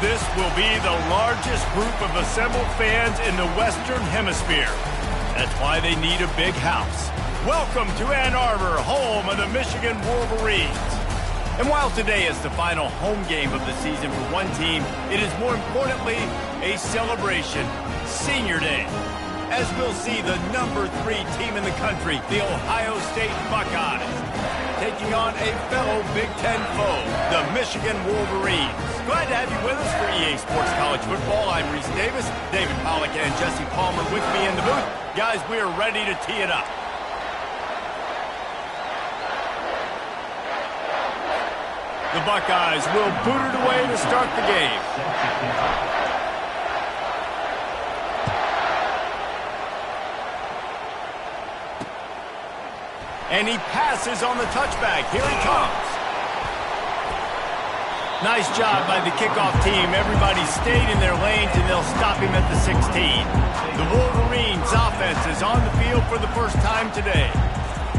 This will be the largest group of assembled fans in the Western Hemisphere. That's why they need a big house. Welcome to Ann Arbor, home of the Michigan Wolverines. And while today is the final home game of the season for one team, it is more importantly a celebration, Senior Day. As we'll see the number 3 team in the country, the Ohio State Buckeyes, taking on a fellow Big Ten foe, the Michigan Wolverines. Glad to have you with us for EA Sports College Football. I'm Reese Davis, David Pollack and Jesse Palmer with me in the booth. Guys, we are ready to tee it up. The Buckeyes will boot it away to start the game. And he passes on the touchback. Here he comes. Nice job by the kickoff team. Everybody stayed in their lanes, and they'll stop him at the 16. The Wolverines offense is on the field for the first time today.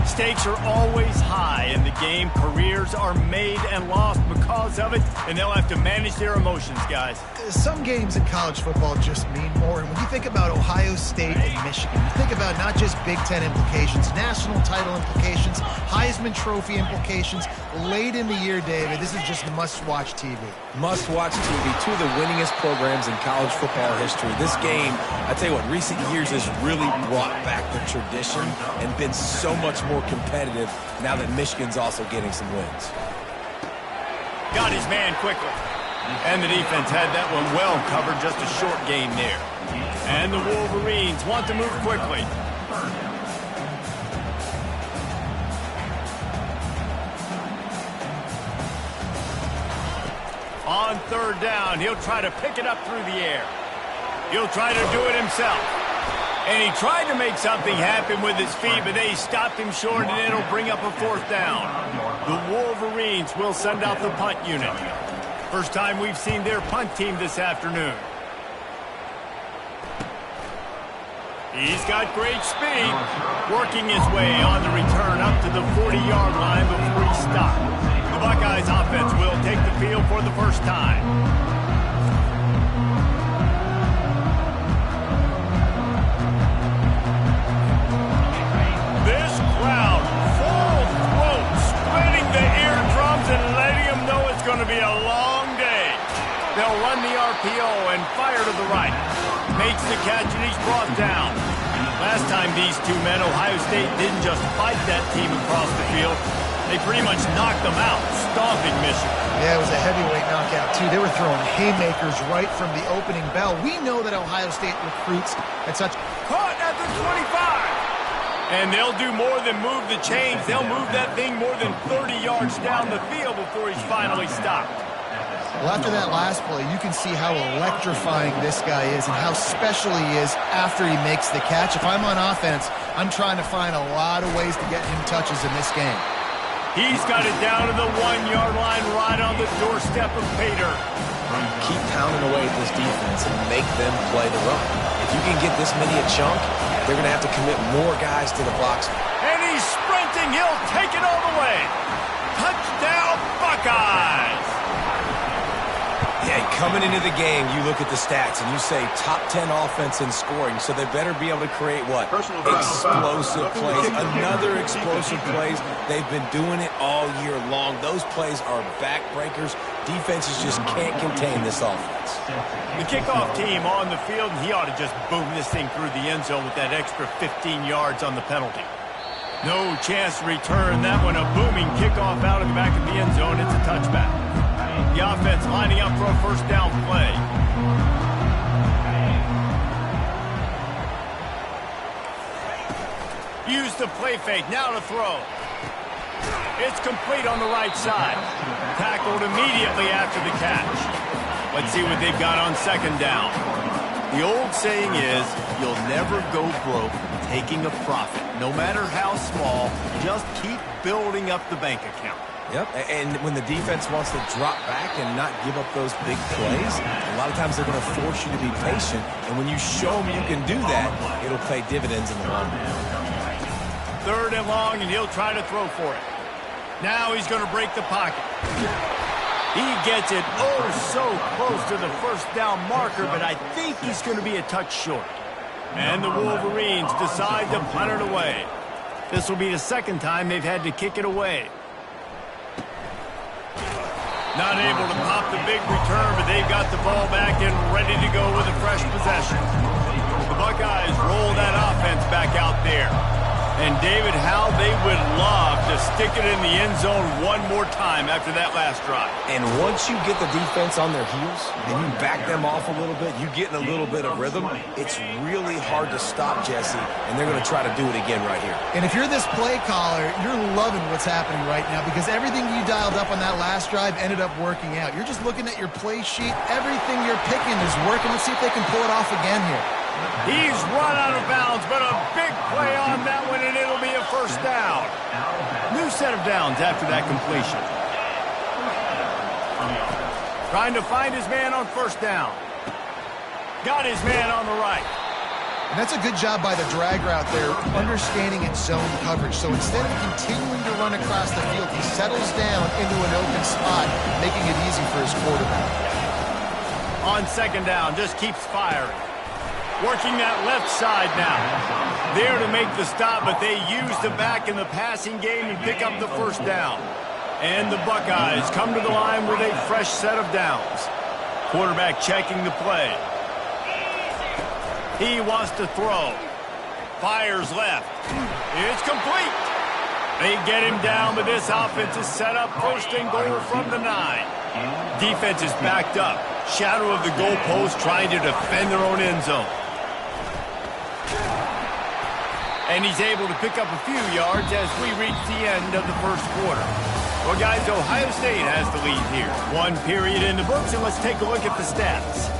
Stakes are always high in the game. Careers are made and lost because of it, and they'll have to manage their emotions, guys. Some games in college football just mean more. And when you think about Ohio State and Michigan, you think about not just Big Ten implications, national title implications, Heisman Trophy implications. Late in the year, David, this is just must-watch TV. Must-watch TV. Two of the winningest programs in college football history. This game, I tell you what, recent years has really brought back the tradition and been so much more competitive now that Michigan's also getting some wins. Got his man quickly. And the defense had that one well covered, just a short game there. And the Wolverines want to move quickly. On third down, he'll try to pick it up through the air. He'll try to do it himself. And he tried to make something happen with his feet, but they stopped him short, and it'll bring up a fourth down. The Wolverines will send out the punt unit. First time we've seen their punt team this afternoon. He's got great speed, working his way on the return up to the 40-yard line before he stopped. The Buckeyes offense will take the field for the first time. This crowd, full throat, splitting the eardrums and letting them know it's going to be a long day. They'll run the RPO and fire to the right. Makes the catch and he's brought down. Last time these two met, Ohio State didn't just fight that team across the field. They pretty much knocked them out, stomping Michigan. Yeah, it was a heavyweight knockout, too. They were throwing haymakers right from the opening bell. We know that Ohio State recruits at such... Caught at the 25. And they'll do more than move the chains. They'll move that thing more than 30 yards down the field before he's finally stopped. Well, after that last play, you can see how electrifying this guy is and how special he is after he makes the catch. If I'm on offense, I'm trying to find a lot of ways to get him touches in this game. He's got it down to the 1-yard line right on the doorstep of Pater. Keep pounding away at this defense and make them play the run. If you can get this many a chunk, they're going to have to commit more guys to the box. And he's sprinting. He'll take it all the way. Touchdown, Buckeyes! Yeah, coming into the game, you look at the stats and you say top 10 offense in scoring, so they better be able to create what? Explosive plays, another explosive plays. They've been doing it all year long. Those plays are backbreakers. Defenses just can't contain this offense. The kickoff team on the field, and he ought to just boom this thing through the end zone with that extra 15 yards on the penalty. No chance to return that one. A booming kickoff out of the back of the end zone. It's a touchback. The offense lining up for a first down play. Use the play fake. Now to throw. It's complete on the right side. Tackled immediately after the catch. Let's see what they've got on second down. The old saying is, you'll never go broke taking a profit. No matter how small, just keep building up the bank account. Yep, and when the defense wants to drop back and not give up those big plays, a lot of times they're going to force you to be patient. And when you show them you can do that, it'll pay dividends in the long run. Third and long, and he'll try to throw for it. Now he's going to break the pocket. He gets it oh so close to the first down marker, but I think he's going to be a touch short. And the Wolverines decide to punt it away. This will be the second time they've had to kick it away. Not able to pop the big return, but they've got the ball back and ready to go with a fresh possession. The Buckeyes roll that offense back out there. And David, how they would love to stick it in the end zone one more time after that last drive. And once you get the defense on their heels and you back them off a little bit, you get in a little bit of rhythm, it's really hard to stop, Jesse, and they're going to try to do it again right here. And if you're this play caller, you're loving what's happening right now because everything you dialed up on that last drive ended up working out. You're just looking at your play sheet. Everything you're picking is working. Let's see if they can pull it off again here. He's run out of bounds, but a big play on that one, and it'll be a first down. New set of downs after that completion. Trying to find his man on first down. Got his man on the right. And that's a good job by the drag route there, understanding its zone coverage. So instead of continuing to run across the field, he settles down into an open spot, making it easy for his quarterback. On second down, just keeps firing. Working that left side now. There to make the stop, but they use the back in the passing game and pick up the first down. And the Buckeyes come to the line with a fresh set of downs. Quarterback checking the play. He wants to throw. Fires left. It's complete. They get him down, but this offense is set up first and goal from the 9. Defense is backed up. Shadow of the goalpost trying to defend their own end zone. And he's able to pick up a few yards as we reach the end of the first quarter. Well, guys, Ohio State has the lead here. One period in the books, and let's take a look at the stats.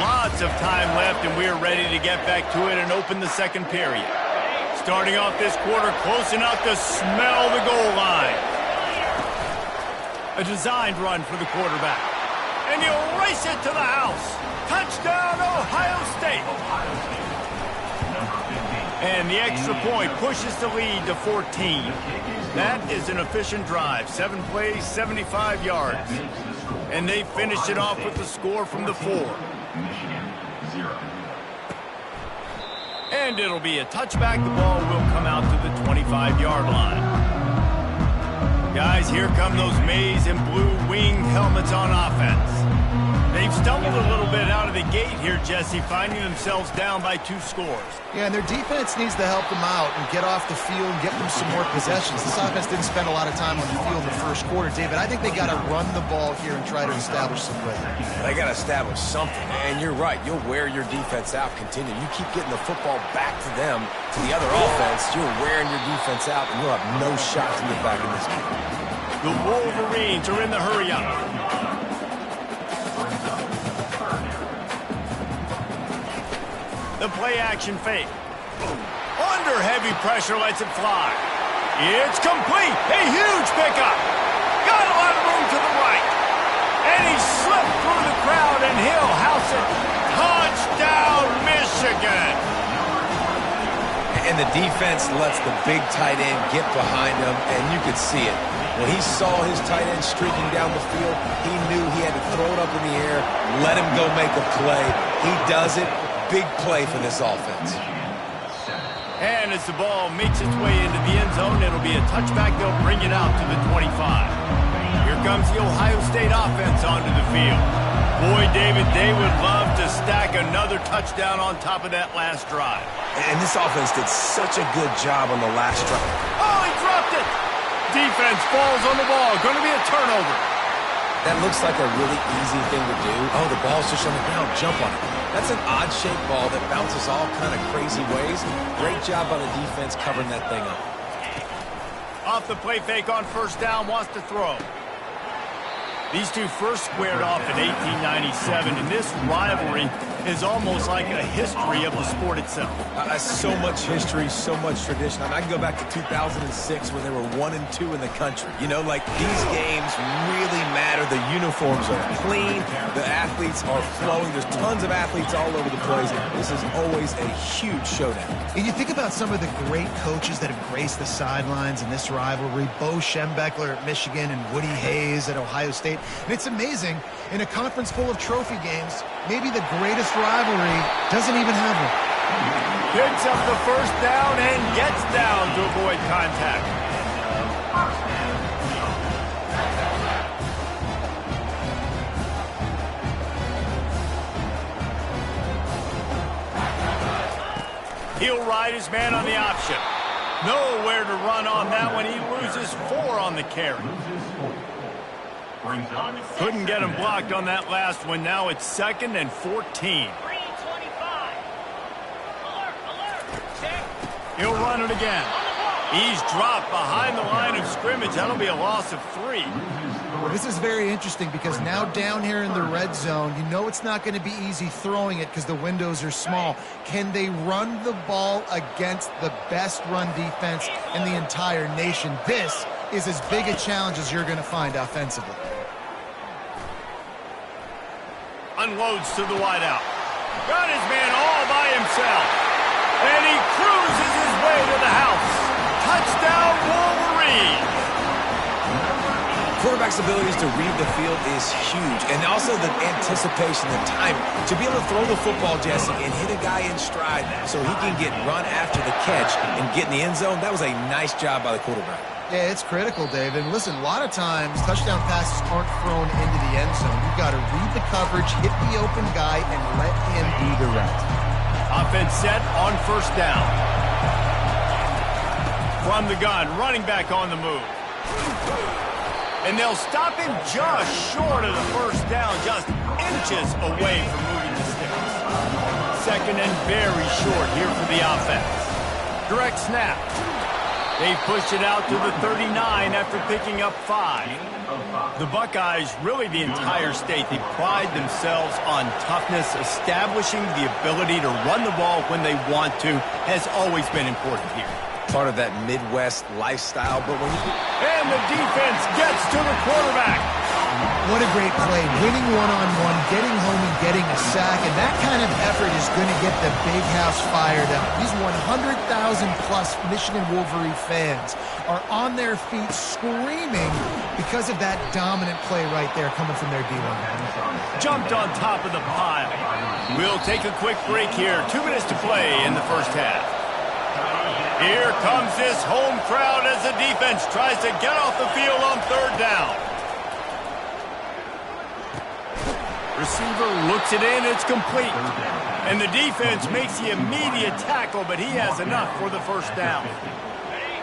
Lots of time left, and we're ready to get back to it and open the second period. Starting off this quarter close enough to smell the goal line. A designed run for the quarterback. And he'll race it to the house. Touchdown, Ohio State. And the extra point pushes the lead to 14. That is an efficient drive. 7 plays, 75 yards. And they finish it off with the score from the 4. And it'll be a touchback. The ball will come out to the 25-yard line. Guys, here come those maize and blue winged helmets on offense. They've stumbled a little bit out of the gate here, Jesse, finding themselves down by 2 scores. Yeah, and their defense needs to help them out and get off the field and get them some more possessions. This offense didn't spend a lot of time on the field in the first quarter, David. I think they got to run the ball here and try to establish some rhythm. They got to establish something, and you're right. You'll wear your defense out. Continue. You keep getting the football back to them, to the other offense. You're wearing your defense out, and you'll have no shot to get back in this game. The Wolverines are in the hurry-up. The play-action fake. Under heavy pressure, lets it fly. It's complete. A huge pickup. Got a lot of room to the right. And he slipped through the crowd, and he'll house it. Touchdown, Michigan. And the defense lets the big tight end get behind him, and you could see it. When he saw his tight end streaking down the field, he knew he had to throw it up in the air, let him go make a play. He does it. Big play for this offense. And as the ball makes its way into the end zone, it'll be a touchback. They'll bring it out to the 25. Here comes the Ohio State offense onto the field. Boy, David, they would love to stack another touchdown on top of that last drive. And this offense did such a good job on the last drive. Oh, he dropped it. Defense falls on the ball. Going to be a turnover. That looks like a really easy thing to do. Oh, the ball's just on the ground. Jump on it. That's an odd-shaped ball that bounces all kind of crazy ways. Great job by the defense covering that thing up. Off the play fake on first down, wants to throw. These two first squared off in 1897, and this rivalry is almost like a history of the sport itself. So much history, so much tradition. I mean, I can go back to 2006 when they were 1-2 in the country. You know, like, these games really matter. The uniforms are clean. The athletes are flowing. There's tons of athletes all over the place. This is always a huge showdown. And you think about some of the great coaches that have graced the sidelines in this rivalry. Bo Schembechler at Michigan and Woody Hayes at Ohio State. And it's amazing, in a conference full of trophy games, maybe the greatest rivalry doesn't even have one. Picks up the first down and gets down to avoid contact. He'll ride his man on the option. Nowhere to run on that one. He loses 4 on the carry. Couldn't get him blocked on that last one. Now it's 2nd and 14. He'll run it again. He's dropped behind the line of scrimmage. That'll be a loss of 3. Well, this is very interesting because now down here in the red zone, you know it's not going to be easy throwing it because the windows are small. Can they run the ball against the best run defense in the entire nation? This is as big a challenge as you're going to find offensively. Unloads to the wideout. Got his man all by himself. And he cruises his way to the house. Touchdown, Wolverine! Quarterback's abilities to read the field is huge, and also the anticipation, the timing. To be able to throw the football, Jesse, and hit a guy in stride so he can get run after the catch and get in the end zone, that was a nice job by the quarterback. Yeah, it's critical, David. And listen, a lot of times touchdown passes aren't thrown into the end zone. You've got to read the coverage, hit the open guy, and let him do the rest. Offense set on first down. From the gun, running back on the move. And they'll stop him just short of the first down, just inches away from moving the sticks. 2nd and very short here for the offense. Direct snap. They pushed it out to the 39 after picking up 5. The Buckeyes, really the entire state, they pride themselves on toughness. Establishing the ability to run the ball when they want to has always been important here. Part of that Midwest lifestyle, but when you... And the defense gets to the quarterback. What a great play. Winning one-on-one, getting home and getting a sack, and that kind of effort is going to get the big house fired up. These 100,000-plus Michigan Wolverine fans are on their feet screaming because of that dominant play right there coming from their D-line. Jumped on top of the pile. We'll take a quick break here. 2 minutes to play in the first half. Here comes this home crowd as the defense tries to get off the field on 3rd down. Receiver looks it in, it's complete. And the defense makes the immediate tackle, but he has enough for the first down.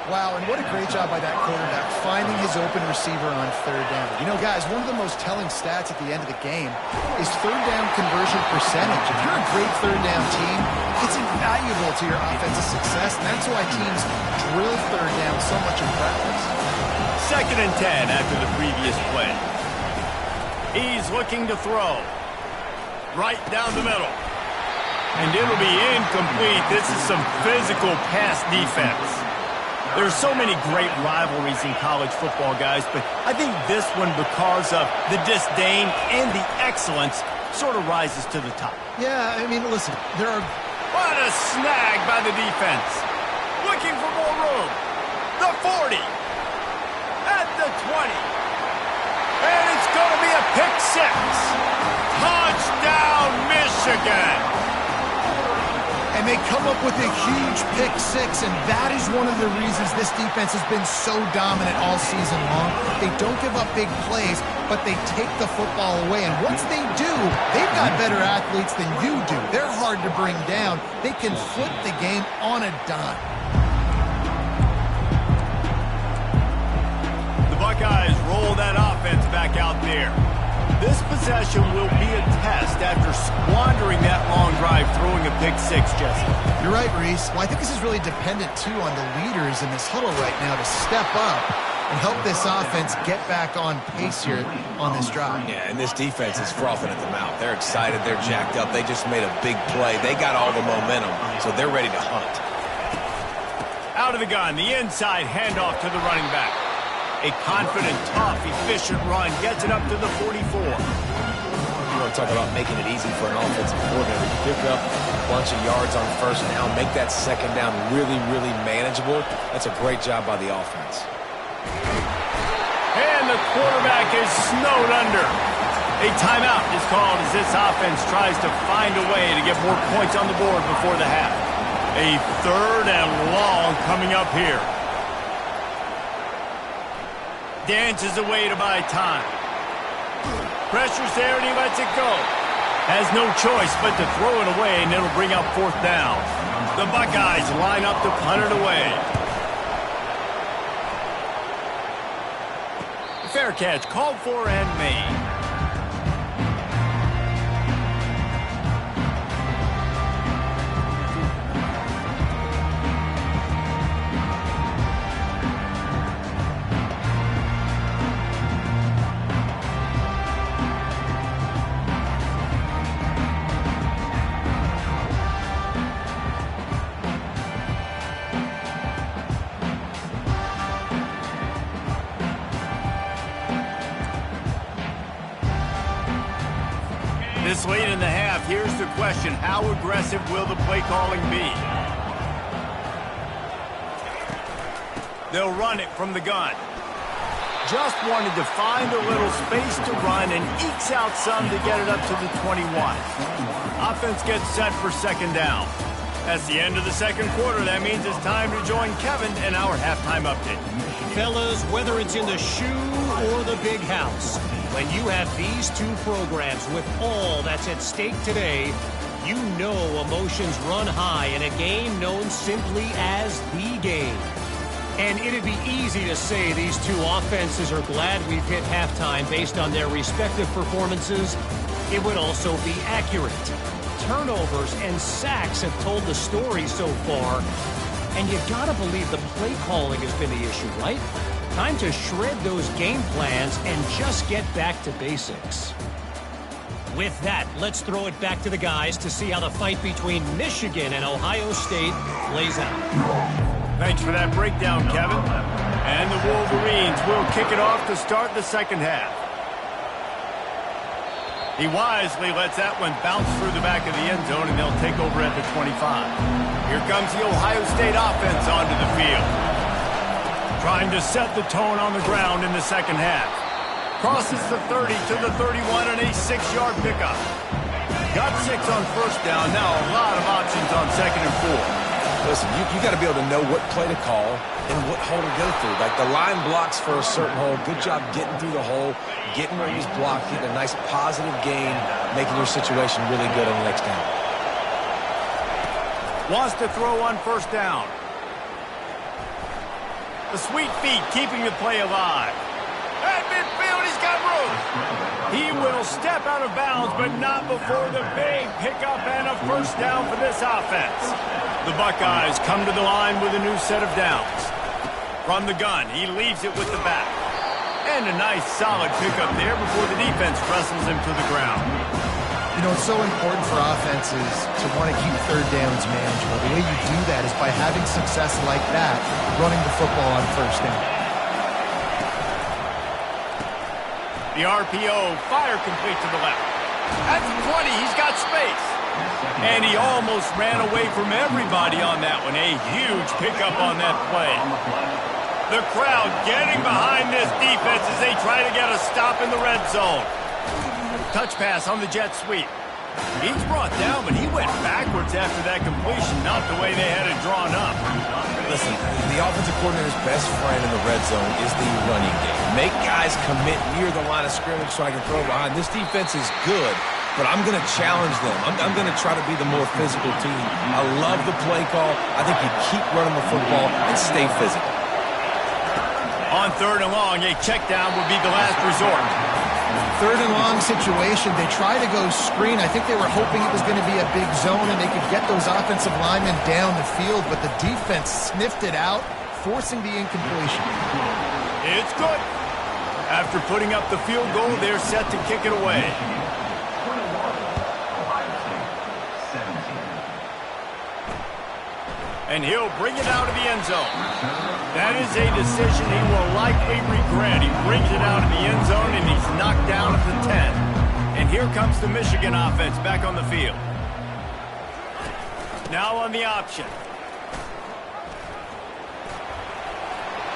Wow, and what a great job by that quarterback, finding his open receiver on 3rd down. You know, guys, one of the most telling stats at the end of the game is 3rd down conversion percentage. If you're a great 3rd down team, it's invaluable to your offensive success, and that's why teams drill 3rd down so much in practice. 2nd and 10 after the previous play. He's looking to throw. Right down the middle. And it'll be incomplete. This is some physical pass defense. There's so many great rivalries in college football, guys, but I think this one, because of the disdain and the excellence, sort of rises to the top. Yeah, I mean, listen, there are... What a snag by the defense. Looking for more room. The 40. At the 20. And it's going to be a pick 6. Touchdown, Michigan. And they come up with a huge pick 6, and that is one of the reasons this defense has been so dominant all season long. They don't give up big plays, but they take the football away. And once they do, they've got better athletes than you do. They're hard to bring down. They can flip the game on a dime. The Buckeyes roll that offense back out there. This possession will be a test after squandering that long drive, throwing a pick 6, Jesse. You're right, Reese. Well, I think this is really dependent, too, on the leaders in this huddle right now to step up and help this offense get back on pace here on this drive. Yeah, and this defense is frothing at the mouth. They're excited. They're jacked up. They just made a big play. They got all the momentum, so they're ready to hunt. Out of the gun, the inside handoff to the running back. A confident, tough, efficient run gets it up to the 44. You want to talk about making it easy for an offensive coordinator. You pick up a bunch of yards on first down, make that second down really, really manageable. That's a great job by the offense. And the quarterback is snowed under. A timeout is called as this offense tries to find a way to get more points on the board before the half. A 3rd and long coming up here. Dances away to buy time. Pressure's there and he lets it go. Has no choice but to throw it away, and it'll bring up 4th down. The Buckeyes line up to punt it away. Fair catch called for and made. This late in the half, here's the question. How aggressive will the play calling be? They'll run it from the gun. Just wanted to find a little space to run and ekes out some to get it up to the 21. Offense gets set for 2nd down. That's the end of the 2nd quarter. That means it's time to join Kevin in our halftime update. Fellas, whether it's in the shoe or the big house, when you have these two programs with all that's at stake today, you know emotions run high in a game known simply as the game. And it'd be easy to say these two offenses are glad we've hit halftime based on their respective performances. It would also be accurate. Turnovers and sacks have told the story so far. And you gotta believe the play calling has been the issue, right? Time to shred those game plans and just get back to basics. With that, let's throw it back to the guys to see how the fight between Michigan and Ohio State plays out. Thanks for that breakdown, Kevin. And the Wolverines will kick it off to start the 2nd half. He wisely lets that one bounce through the back of the end zone, and they'll take over at the 25. Here comes the Ohio State offense onto the field. Trying to set the tone on the ground in the 2nd half. Crosses the 30 to the 31 and a 6-yard pickup. Got 6 on 1st down. Now a lot of options on 2nd and 4. Listen, you got to be able to know what play to call and what hole to go through. Like the line blocks for a certain hole. Good job getting through the hole, getting where he's blocked, getting a nice positive gain, making your situation really good on the next down. Wants to throw on 1st down. The sweet feet keeping the play alive. At midfield, he's got room. He will step out of bounds, but not before the big pickup and a 1st down for this offense. The Buckeyes come to the line with a new set of downs. From the gun, he leaves it with the back. And a nice solid pickup there before the defense wrestles him to the ground. You know, it's so important for offenses to want to keep 3rd downs manageable. The way you do that is by having success like that, running the football on 1st down. The RPO, fire complete to the left. At the 20, he's got space. And he almost ran away from everybody on that one. A huge pickup on that play. The crowd getting behind this defense as they try to get a stop in the red zone. Touch pass on the jet sweep. He's brought down, but he went backwards after that completion, not the way they had it drawn up. Listen, the offensive coordinator's best friend in the red zone is the running game. Make guys commit near the line of scrimmage so I can throw behind. This defense is good, but I'm going to challenge them. I'm going to try to be the more physical team. I love the play call. I think you keep running the football and stay physical. On 3rd and long, a check down would be the last resort. 3rd and long situation. They try to go screen. I think they were hoping it was going to be a big zone and they could get those offensive linemen down the field, but the defense sniffed it out, forcing the incompletion. It's good. After putting up the field goal, they're set to kick it away. And he'll bring it out of the end zone. That is a decision he will likely regret. He brings it out of the end zone, and he's knocked down at the 10. And here comes the Michigan offense back on the field. Now on the option.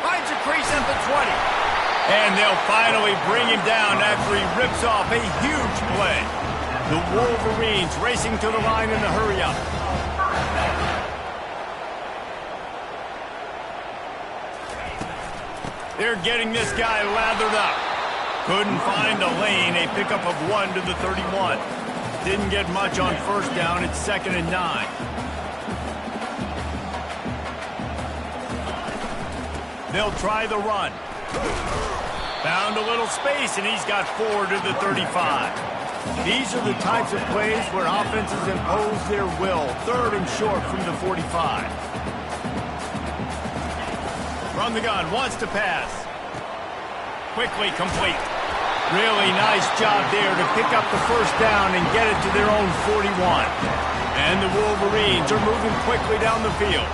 Finds a crease at the 20. And they'll finally bring him down after he rips off a huge play. The Wolverines racing to the line in the hurry-up. They're getting this guy lathered up. Couldn't find a lane. A pickup of 1 to the 31. Didn't get much on first down. It's 2nd and 9. They'll try the run. Found a little space, and he's got 4 to the 35. These are the types of plays where offenses impose their will. 3rd and short from the 45. From the gun, wants to pass. Quickly complete. Really nice job there to pick up the first down and get it to their own 41. And the Wolverines are moving quickly down the field.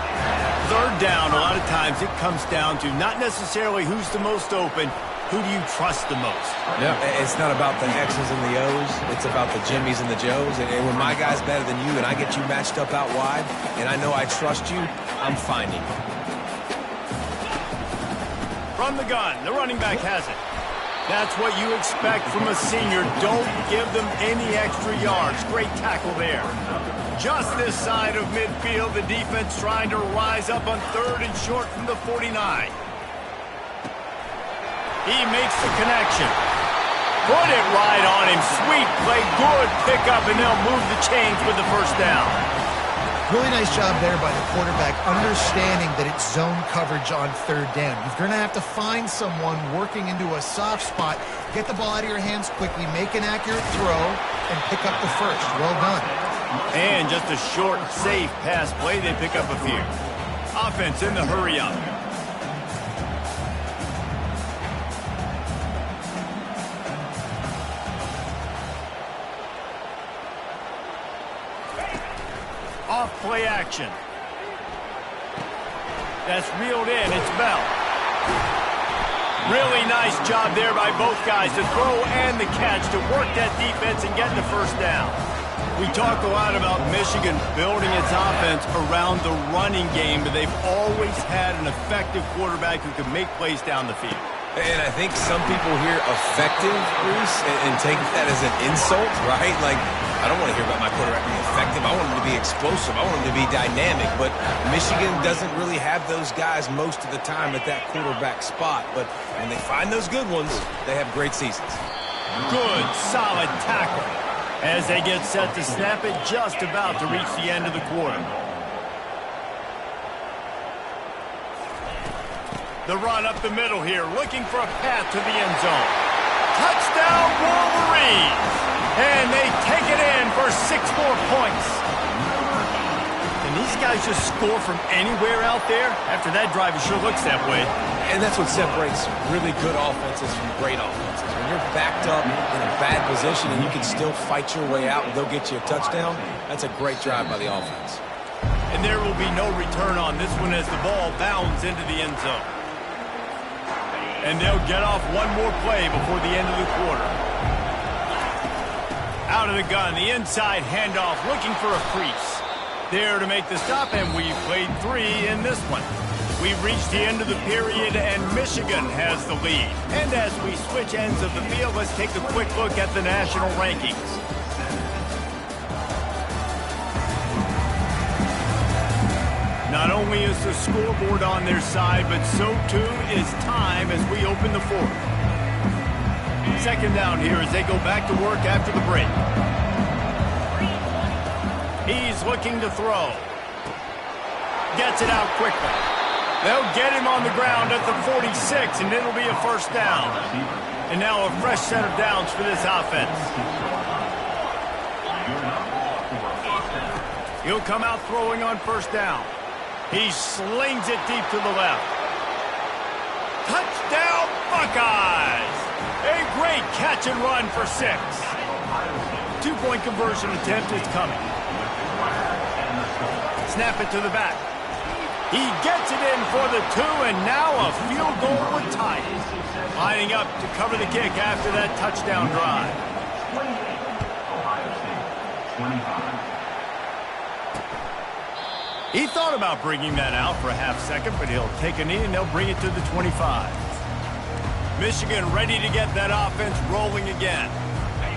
3rd down, a lot of times it comes down to not necessarily who's the most open, who do you trust the most? Yeah, it's not about the X's and the O's. It's about the Jimmys and the Joes. And when my guy's better than you and I get you matched up out wide and I know I trust you, I'm finding you. From the gun, the running back has it. That's what you expect from a senior. Don't give them any extra yards. Great tackle there. Just this side of midfield, the defense trying to rise up on 3rd and short from the 49. He makes the connection. Put it right on him. Sweet play, good pickup, and they'll move the chains with the first down. Really nice job there by the quarterback, understanding that it's zone coverage on 3rd down. You're going to have to find someone working into a soft spot, get the ball out of your hands quickly, make an accurate throw, and pick up the first. Well done. And just a short, safe pass play, they pick up a few. Offense in the hurry-up. Off play action. That's reeled in. It's Bell. Really nice job there by both guys to throw and the catch to work that defense and get the first down. We talk a lot about Michigan building its offense around the running game, but they've always had an effective quarterback who can make plays down the field. And I think some people hear effective, Reese, and take that as an insult, right? Like, I don't want to hear about my quarterback being effective. I want him to be explosive. I want him to be dynamic. But Michigan doesn't really have those guys most of the time at that quarterback spot. But when they find those good ones, they have great seasons. Good, solid tackle as they get set to snap it, just about to reach the end of the quarter. The run up the middle here, looking for a path to the end zone. Touchdown, Wolverines! And they take it in for 6 more points. And these guys just score from anywhere out there? After that drive, it sure looks that way. And that's what separates really good offenses from great offenses. When you're backed up in a bad position and you can still fight your way out and they'll get you a touchdown, that's a great drive by the offense. And there will be no return on this one as the ball bounds into the end zone. And they'll get off one more play before the end of the quarter. Out of the gun, the inside handoff, looking for a crease. There to make the stop, and we've played 3 in this one. We've reached the end of the period, and Michigan has the lead. And as we switch ends of the field, let's take a quick look at the national rankings. Not only is the scoreboard on their side, but so too is time as we open the 4th. 2nd down here as they go back to work after the break. He's looking to throw. Gets it out quickly. They'll get him on the ground at the 46, and it'll be a first down. And now a fresh set of downs for this offense. He'll come out throwing on first down. He slings it deep to the left. Touchdown, Buckeyes! A great catch and run for 6. 2-point conversion attempt is coming. Snap it to the back. He gets it in for the 2, and now a field goal would tie it. Lining up to cover the kick after that touchdown drive. He thought about bringing that out for a half second, but he'll take a knee and they'll bring it to the 25. Michigan ready to get that offense rolling again.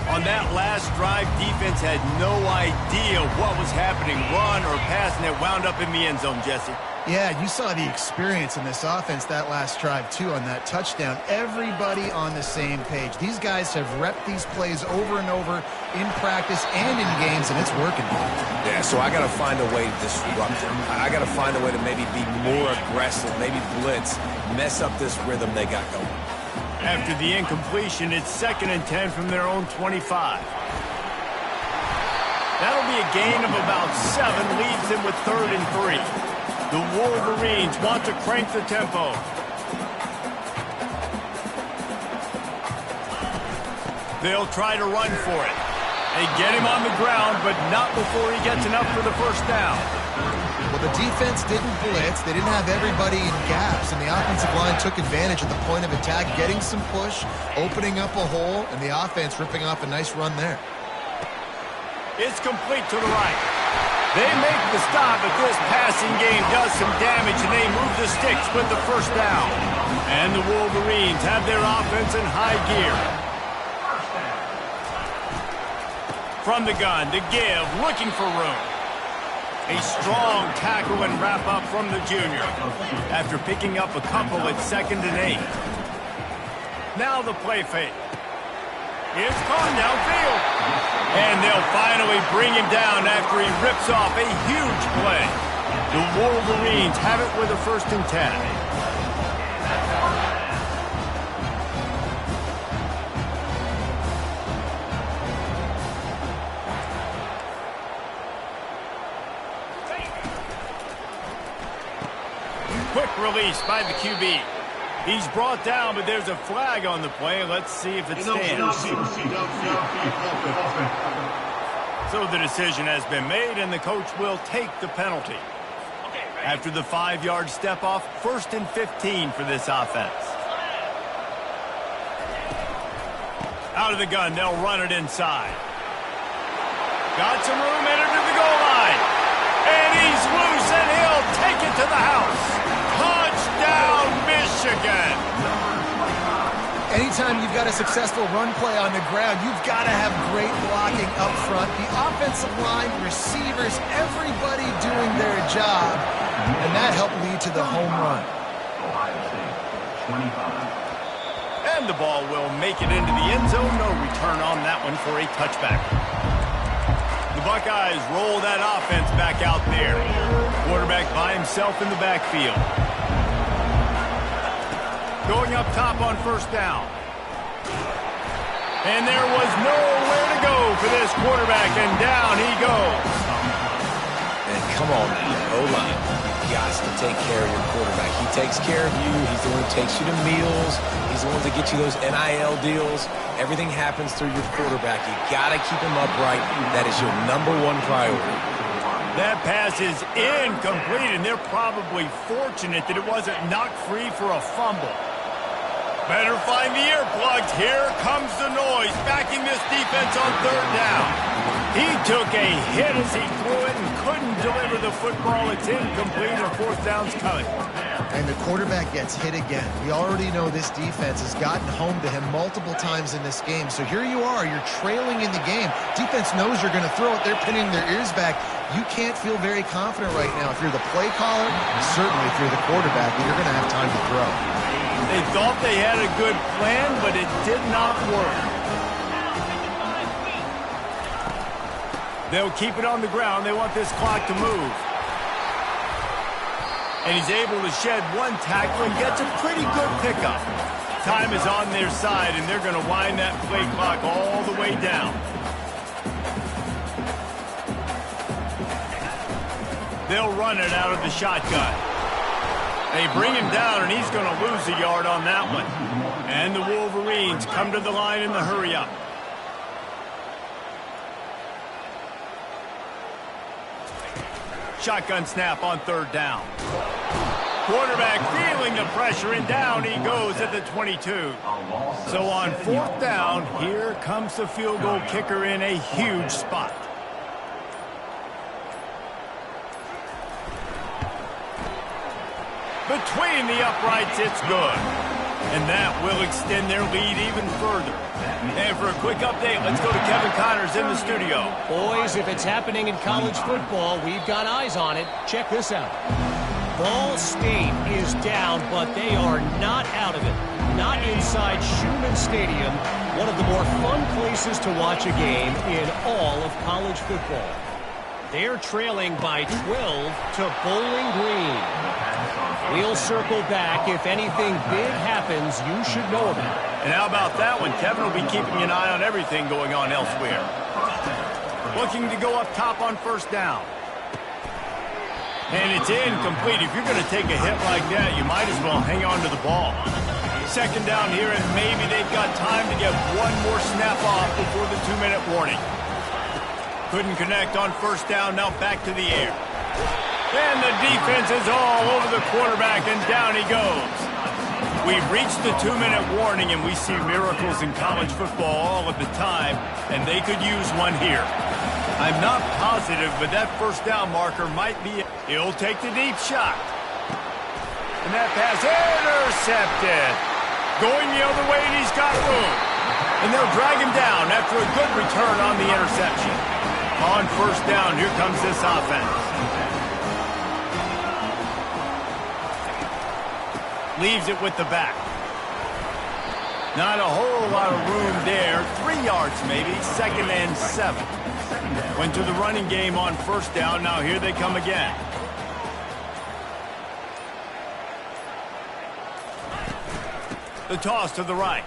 On that last drive, defense had no idea what was happening, run or pass, and it wound up in the end zone, Jesse. Yeah, you saw the experience in this offense that last drive, too, on that touchdown. Everybody on the same page. These guys have repped these plays over and over in practice and in games, and it's working. Yeah, so I got to find a way to disrupt them. I got to find a way to maybe be more aggressive, maybe blitz, mess up this rhythm they got going. After the incompletion, it's 2nd and 10 from their own 25. That'll be a gain of about 7, leaves them with 3rd and 3. The Wolverines want to crank the tempo. They'll try to run for it. They get him on the ground, but not before he gets enough for the 1st down. Well, the defense didn't blitz. They didn't have everybody in gaps, and the offensive line took advantage of the point of attack, getting some push, opening up a hole, and the offense ripping off a nice run there. It's complete to the right. They make the stop, but this passing game does some damage, and they move the sticks with the 1st down. And the Wolverines have their offense in high gear. From the gun, to give, looking for room. A strong tackle and wrap-up from the junior after picking up a couple at 2nd and 8. Now the play fake. It's gone downfield. And they'll finally bring him down after he rips off a huge play. The Wolverines have it with a 1st and 10. Quick release by the QB. He's brought down, but there's a flag on the play. Let's see if it stands. So the decision has been made, and the coach will take the penalty. After the 5-yard step off, 1st and 15 for this offense. Out of the gun, they'll run it inside. Got some room, entered to the goal line. And he's loose, and he'll take it to the house. Touchdown, Michigan! Anytime you've got a successful run play on the ground, you've got to have great blocking up front. The offensive line, receivers, everybody doing their job, and that helped lead to the home run. And the ball will make it into the end zone. No return on that one for a touchback. The Buckeyes roll that offense back out there. Quarterback by himself in the backfield. Going up top on 1st down. And there was nowhere to go for this quarterback, and down he goes. And come on now, O-line. You got to take care of your quarterback. He takes care of you. He's the one who takes you to meals. He's the one to get you those NIL deals. Everything happens through your quarterback. You got to keep him upright. That is your #1 priority. That pass is incomplete, and they're probably fortunate that it wasn't knocked free for a fumble. Better find the earplugs. Here comes the noise, backing this defense on 3rd down. He took a hit as he threw it and couldn't deliver the football. It's incomplete, and 4th down's coming. And the quarterback gets hit again. We already know this defense has gotten home to him multiple times in this game. So here you are, you're trailing in the game. Defense knows you're going to throw it. They're pinning their ears back. You can't feel very confident right now. If you're the play caller, certainly if you're the quarterback, you're going to have time to throw. They thought they had a good plan, but it did not work. They'll keep it on the ground. They want this clock to move. And he's able to shed one tackle and gets a pretty good pickup. Time is on their side, and they're going to wind that play clock all the way down. They'll run it out of the shotgun. They bring him down, and he's going to lose a yard on that one. And the Wolverines come to the line in the hurry-up. Shotgun snap on third down. Quarterback feeling the pressure, and down he goes at the 22. So on fourth down, here comes the field goal kicker in a huge spot. Between the uprights, it's good. And that will extend their lead even further. And for a quick update, let's go to Kevin Connors in the studio. Boys, if it's happening in college football, we've got eyes on it. Check this out. Ball State is down, but they are not out of it. Not inside Schumann Stadium, one of the more fun places to watch a game in all of college football. They're trailing by 12 to Bowling Green. We'll circle back. If anything big happens, you should know about it. And how about that one? Kevin will be keeping an eye on everything going on elsewhere. Looking to go up top on first down. And it's incomplete. If you're going to take a hit like that, you might as well hang on to the ball. Second down here, and maybe they've got time to get one more snap off before the 2-minute warning. Couldn't connect on first down. Now back to the air. And the defense is all over the quarterback, and down he goes. We've reached the 2-minute warning, and we see miracles in college football all of the time, and they could use one here. I'm not positive, but that first down marker might be it. He'll take the deep shot. And that pass intercepted. Going the other way, and he's got room. And they'll drag him down after a good return on the interception. On first down, here comes this offense. Leaves it with the back. Not a whole lot of room there. 3 yards maybe, 2nd and 7. Went to the running game on first down. Now here they come again. The toss to the right.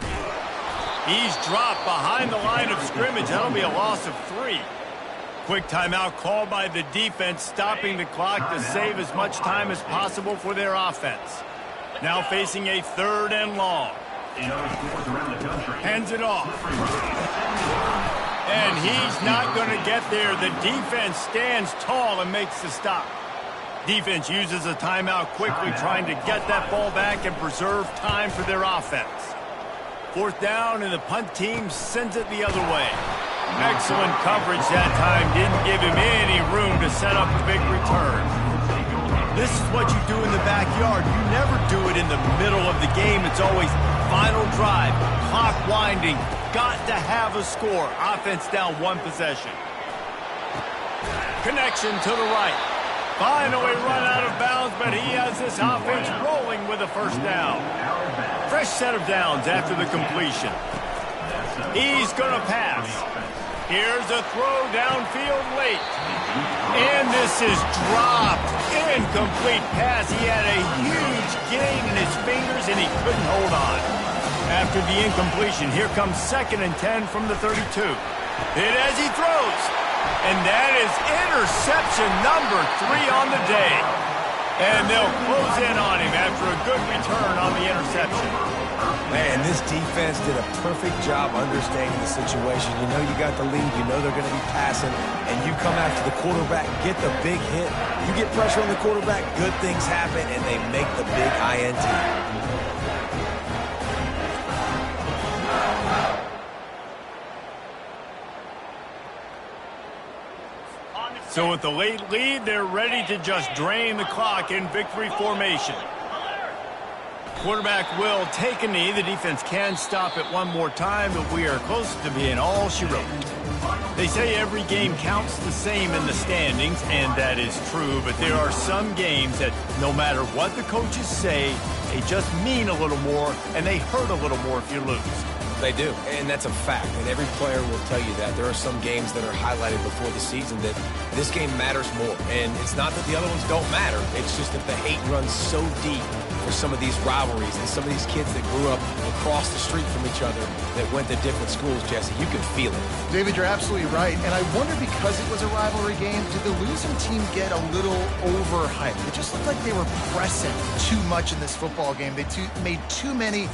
He's dropped behind the line of scrimmage. That'll be a loss of 3. Quick timeout called by the defense, stopping the clock to save as much time as possible for their offense. Now facing a 3rd and long. Hands it off. And he's not going to get there. The defense stands tall and makes the stop. Defense uses a timeout quickly, trying to get that ball back and preserve time for their offense. 4th down, and the punt team sends it the other way. Excellent coverage that time. Didn't give him any room to set up a big return. This is what you do in the backyard. You never do it in the middle of the game. It's always final drive, clock winding. Got to have a score. Offense down 1 possession. Connection to the right. Finally run out of bounds, but he has this offense rolling with a first down. Fresh set of downs after the completion. He's going to pass. Here's a throw downfield late. And this is dropped. Incomplete pass. He had a huge gain in his fingers, and he couldn't hold on. After the incompletion, here comes 2nd and 10 from the 32. Hit as he throws. And that is interception number 3 on the day. And they'll close in on him after a good return on the interception. Man, this defense did a perfect job understanding the situation. You know you got the lead. You know they're going to be passing. And you come after the quarterback, get the big hit. You get pressure on the quarterback, good things happen, and they make the big INT. So with the late lead, they're ready to just drain the clock in victory formation. Quarterback will take a knee. The defense can stop it one more time, but we are close to being all she wrote. They say every game counts the same in the standings, and that is true, but there are some games that no matter what the coaches say, they just mean a little more, and they hurt a little more if you lose. They do, and that's a fact, and every player will tell you that. There are some games that are highlighted before the season that this game matters more, and it's not that the other ones don't matter. It's just that the hate runs so deep for some of these rivalries and some of these kids that grew up across the street from each other that went to different schools, Jesse. You can feel it. David, you're absolutely right. And I wonder, because it was a rivalry game, did the losing team get a little overhyped? It just looked like they were pressing too much in this football game. They made too many